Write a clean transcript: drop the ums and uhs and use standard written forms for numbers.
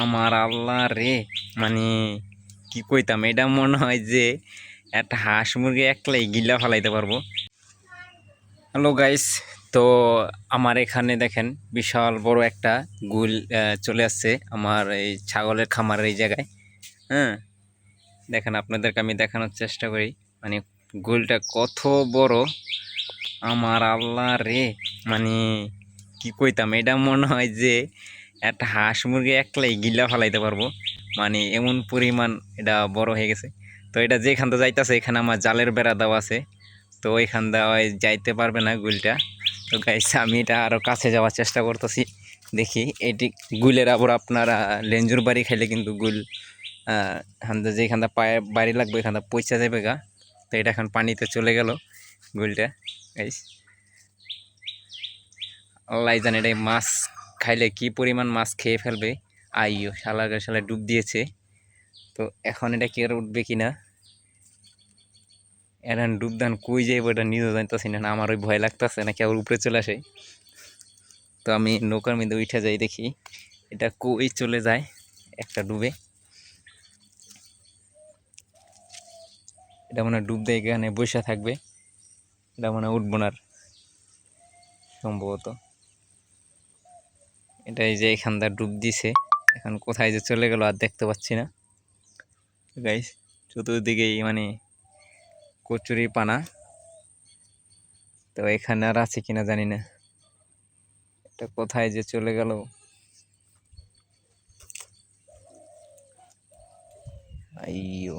আমার আল্লাহ রে, মানে কি কইতাম, এটা মনে হয় যে একটা হাঁস মুরগি একলাই গিলা ফেলাইতে পারবো। হ্যালো গাইস, তো আমার এখানে দেখেন বিশাল বড় একটা গুল চলে আসছে আমার এই ছাগলের খামারের এই জায়গায়। হ্যাঁ, দেখেন আপনাদেরকে আমি দেখানোর চেষ্টা করি, মানে গুলটা কত বড়। আমার আল্লাহ রে, মানে কি কইতাম, এটা মনে হয় যে একটা হাঁস মুরগি একলাই গিলা ফেলাইতে পারবো, মানে এমন পরিমাণ এটা বড় হয়ে গেছে। তো এটা যেখান থেকে যাইতেছে এখানে আমার জালের বেড়া দেওয়া আছে, তো ওইখান দেওয়ায় যাইতে পারবে না গুলটা। তো গাইস আমি এটা আরও কাছে যাওয়ার চেষ্টা করতেছি, দেখি এটি গুলের আবার আপনারা লেঞ্জুর বাড়ি খাইলে কিন্তু গুল যেখানটা পায়ে বাড়ি লাগবে এখানটা পয়সা যাবে গা। তো এটা এখন পানিতে চলে গেল গুলটা। গাইস আল্লাহ জানে এটা মাছ খাইলে কি পরিমাণ মাছ খেয়ে ফেলবে। আইও শালা ডুব দিয়েছে, তো এখন এটা কি আর উঠবে কিনা। এখন ডুবদান কই যাইব এটা নিজেও জানতেছি না, আমার ওই ভয় লাগতেছে নাকি আবার উপরে চলে আসে। তো আমি নৌকার মধ্যে উঠে যাই, দেখি এটা কই চলে যায় একটা ডুবে। এটা মনে হয় ডুব দিয়ে এখানে বসে থাকবে, এটা মনে হয় উঠবো না আর সম্ভবত। এটা এই যে এখানটা ডুব দিছে, এখন কোথায় যে চলে গেল আর দেখতে পাচ্ছি না। গাইস চতুর্দিকেই মানে কচুরি পানা, তো এখানে আর আছে কিনা জানি না, এটা কোথায় যে চলে গেল। আইয়ো